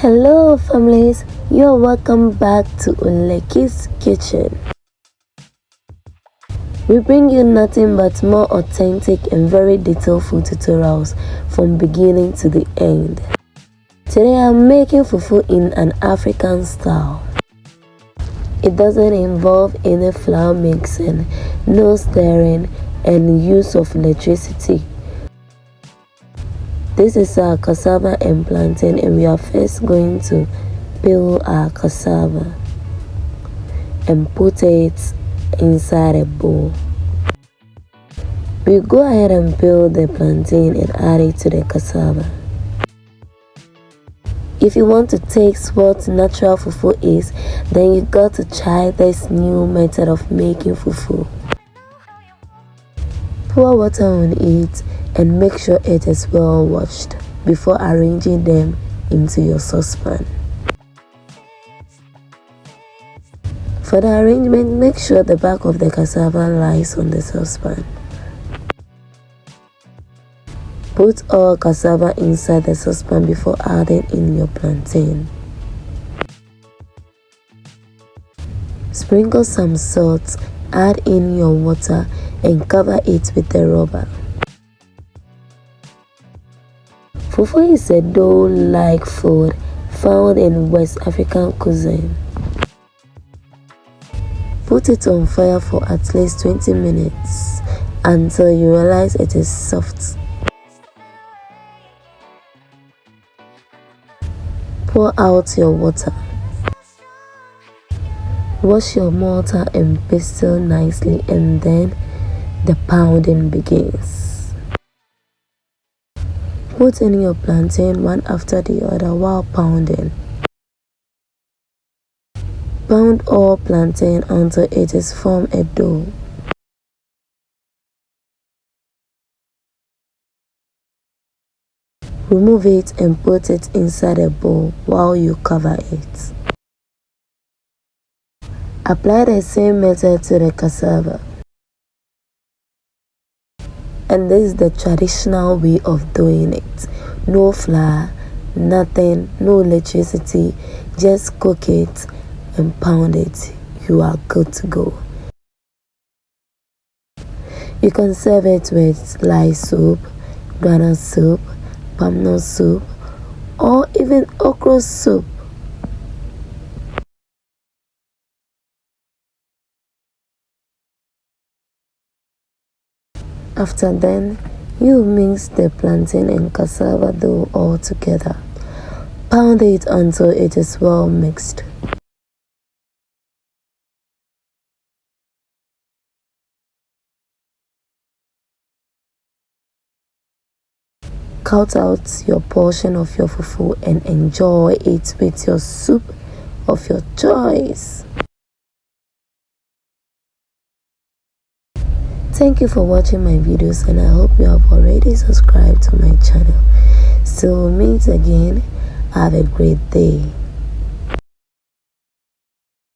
Hello families, you're welcome back to OLERKI'S kitchen. We bring you nothing but more authentic and very detailed food tutorials from beginning to the end. Today I'm making fufu in an African style. It doesn't involve any flour mixing, no stirring, and use of electricity. This is our cassava and plantain, and we are first going to peel our cassava and put it inside a bowl. We go ahead and peel the plantain and add it to the cassava. If you want to taste what natural fufu is, then you got to try this new method of making fufu. Pour water on it and make sure it is well washed before arranging them into your saucepan. For the arrangement, make sure the back of the cassava lies on the saucepan. Put all cassava inside the saucepan before adding in your plantain. Sprinkle some salt, add in your water and cover it with a rubber. Fufu is a dough-like food found in West African cuisine. Put it on fire for at least 20 minutes until you realize it is soft. Pour out your water. Wash your mortar and pestle nicely, and then the pounding begins. Put in your plantain one after the other while pounding. Pound all plantain until it is formed a dough. Remove it and put it inside a bowl while you cover it. Apply the same method to the cassava. And this is the traditional way of doing it. No flour, nothing, no electricity, just cook it and pound it. You are good to go. You can serve it with light soup, Ghanaian soup, palm nut soup, or even okra soup. After then, you mix the plantain and cassava dough all together. Pound it until it is well mixed. Cut out your portion of your fufu and enjoy it with your soup of your choice. Thank you for watching my videos, and I hope you have already subscribed to my channel. So we'll meet again. Have a great day.